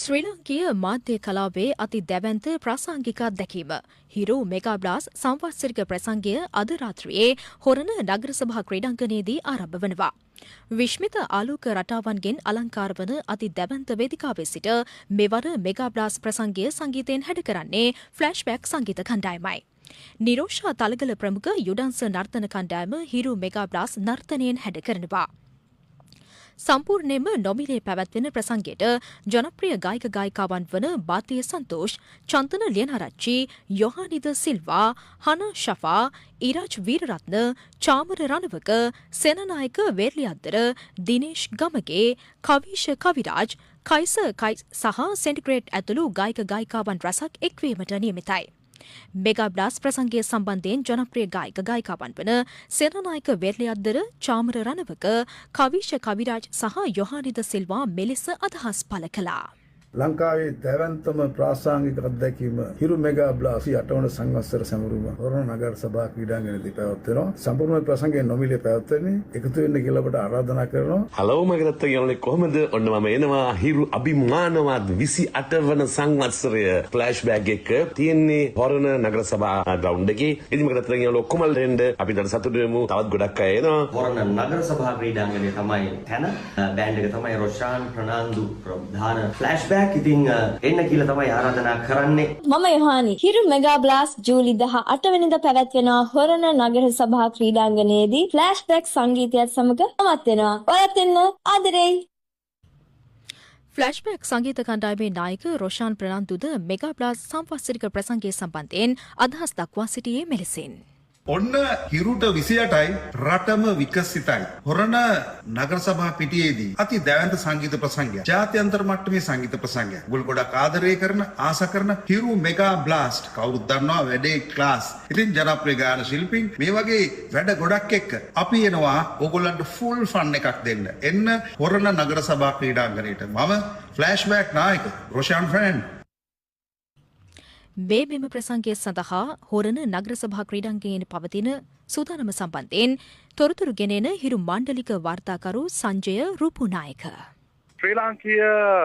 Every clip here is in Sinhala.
ශ්‍රී ලංකීය මාධ්‍ය කලාවේ අති දැවැන්ත ප්‍රාසංගික අත්දැකීම හිරු මෙගා බ්ලාස් සංවත්සරික ප්‍රසංගය අද රාත්‍රියේ හොරණ නගර සභා ක්‍රීඩාංගණයේදී ආරම්භ වනවා. විශ්මිත ආලෝක රටාවන්ගෙන් අලංකාර වන අති දැවැන්ත වේදිකාවේ සිට මෙවර මෙගා බ්ලාස් ප්‍රසංගය සංගීතයෙන් හැඩ කරන්නේ ෆ්ලෑෂ්බැක් සංගීත කණ්ඩායමයි. නිරෝෂා තලගල ප්‍රමුඛ යුඩන්ස නර්තන කණ්ඩායම හිරු මෙගා බ්ලාස් නර්තනයෙන් හැඩ කරනවා. සම්පූර්ණයෙන්ම නොමිලේ පැවැත්වෙන ප්‍රසංගයට ජනප්‍රිය ගායක ගායිකාවන් වන බාතිය සන්තෝෂ්, චන්තන ලියනාරච්චි, යොහානිද සිල්වා, හනා ෂෆා, ඉරාජ් වීරරත්න, චාමර රණවක, සෙනනායක වේර්ලියද්දර, දිනේෂ් ගමගේ, කවීෂ කවිරාජ්, කයිස සහ සෙන්ටිග්‍රේඩ් ඇතුළු ගායක ගායිකාවන් රැසක් එක්වීමට නියමිතයි. මෙගා බ්ලාස් ප්‍රසංගය සම්බන්ධයෙන් ජනප්‍රිය ගායක ගායිකාවන් වන සේනානායක වේර්ලියද්දර, චාමර රණවක, කවීෂ කවිරාජ් සහ යොහානිද සිල්වා මෙලෙස අදහස් පළ කළා. ලංකාවේ දැවැන්තම ප්‍රාසංගික අත්දැකීම හිරු මෙගා බ්ලාස් 8 වන සංවත්සර සැමරුම හොරණ නගර සභා ක්‍රීඩාංගණයේදී පැවැත්වෙනවා. සම්පූර්ණ ප්‍රසංගය නොමිලේ පැවැත්වෙන්නේ. එකතු වෙන්න කියලා අපට ආරාධනා කරනවා. හලෝ මගරත්ත යන්නේ කොහමද? ඔන්න මම එනවා හිරු අභිමානවත් 28 වන සංවත්සරය ෆ්ලෑෂ්බැක් එක තියෙන්නේ හොරණ නගර සභා ග්‍රවුන්ඩ් එකේ. ඉතින් මගරත්ත යන්නේ ඔක්කොම දෙන්න අපි දැන් සතුටු වෙමු. තවත් ගොඩක් අය එනවා. හොරණ නගර සභා ක්‍රීඩාංගණයේ තමයි තැන. බෑන්ඩ් එක තමයි රොෂාන් ප්‍රනාන්දු ප්‍රධාන ෆ්ලෑෂ්බැක් ඉතින් එන්න කියලා තමයි ආරාධනා කරන්නේ. මම යොහානි. හිරු මෙගා බ්ලාස් ජූලි 18 වෙනිදා පැවැත්වෙන හොරණ නගර සභා ක්‍රීඩාංගණයේදී ෆ්ලෑෂ්බැක් සංගීතයත් සමග නවත් වෙනවා. ඔයත් එන්න ආදරෙයි. ෆ්ලෑෂ්බැක් සංගීත කණ්ඩායමේ නායක රොෂාන් ප්‍රනාන්දුද මෙගා බ්ලාස් සංවත්සරික ප්‍රසංගය සම්බන්ධයෙන් අදහස් දක්වා සිටියේ මෙලෙසින්. ඔන්න හිරුට 28යි රටම විකසිතයි. හොරණ නගර සභා පිටියේදී අති දැවැන්ත සංගීත ප්‍රසංගයක්. ජාත්‍යන්තර මට්ටමේ සංගීත ප්‍රසංගයක්. ඔයගොල්ලෝ ගොඩක් ආදරය කරන ආස කරන හිරු මෙගා බ්ලාස්ට් කවුරුත් දන්නවා වැඩේ ක්ලාස්. ඉතින් ජනප්‍රිය ගාන ශිල්පීන් මේ වගේ වැඩ ගොඩක් එක්ක අපි එනවා ඕගොල්ලන්ට ෆුල් ෆන් එකක් දෙන්න. එන්න හොරණ නගර සභා ක්‍රීඩාංගණයට. මම ෆ්ලෑෂ්බැක් නායක රොෂාන් ෆ්‍රෑන්ඩ්. මේ මෙම ප්‍රසංගය සඳහා හොරණ නගර සභා ක්‍රීඩාංගණයේ පවතින සූදානම සම්බන්ධයෙන් තොරතුරු ගෙනෙන හිරු මණ්ඩලික වාර්තාකරු සංජය රූපනායක. ශ්‍රී ලාංකීය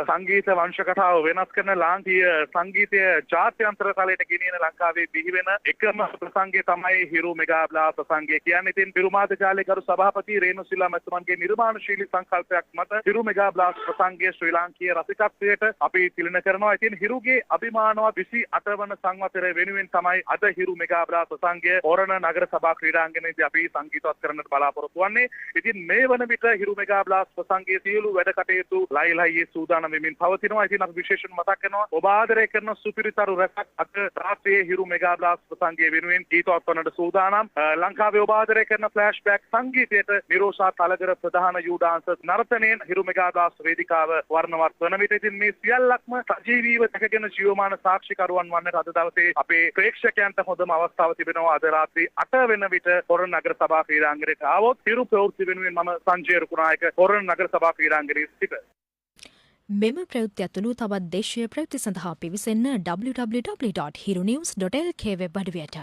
සංගීත වංශ කතාව වෙනස් කරන ලාංකීය සංගීතය ජාත්‍යන්තර තලයට ගෙනියන ලංකාවේ බිහිවෙන එකම ප්‍රසංගය තමයි හිරු මෙගා බ්ලාස් ප්‍රසංගය කියන්නේ. ඉතින් පිරුමාද ජාලේ ගරු සභාපති රේණු සිල්වා මැතිතුමන්ගේ නිර්මාණශීලී සංකල්පයක් මත හිරු මෙගා බ්ලාස් ප්‍රසංගය ශ්‍රී ලාංකීය රසිකත්වයට අපි තිලන කරනවා. ඉතින් හිරුගේ අභිමානවත් 28 වන සංවත්සරය වෙනුවෙන් තමයි අද හිරු මෙගා බ්ලාස් ප්‍රසංගය හොරණ නගර සභා ක්‍රීඩාංගණයේදී අපි සංගීතවත් කරන්නට බලාපොරොත්තු වෙන්නේ. ඉතින් මේ වන විට හිරු මෙගා බ්ලාස් ප්‍රසංගයේ සියලු වැඩ කටයුතු ලයිලයි සූදානම් වෙමින් පවතිනවා. ඉතින් අපි විශේෂයෙන් මතක් කරනවා ඔබ ආදරය කරන සුපිරිතරු රසක් අද රාත්‍රියේ හිරු මෙගා බ්ලාස් ප්‍රසංගයේ වෙනුවෙන් ගීතවත් වන්නට සූදානම්. ලංකාවේ ඔබ ආදරය කරන ෆ්ලෑෂ්බැක් සංගීතයට නිරෝෂා තලගර ප්‍රධාන යූ ඩාන්සර් නර්තනයෙන් හිරු මෙගා බ්ලාස් වේදිකාව වර්ණවත් වන විට ඉතින් මේ සියල්ලක්ම සජීවීව දැකගෙන ජීවමාන සාක්ෂිකරුවන් වන්නට අද දවසේ අපේ ප්‍රේක්ෂකයන්ට හොඳම අවස්ථාව තිබෙනවා. අද රාත්‍රී 8 වෙන විට හොරණ නගර සභා ක්‍රීඩාංගණයට ආවොත් හිරු ප්‍රවෘත්ති වෙනුවෙන් මම සංජය රුකුනායක හොරණ නගර සභා ක්‍රීඩාංගණයේ සිට මෙම ප්‍රවෘත්ති ඇතුළු තවත් දේශීය ප්‍රවෘත්ති සඳහා පිවිසෙන්න www.hirunews.lk වෙබ් අඩවියට.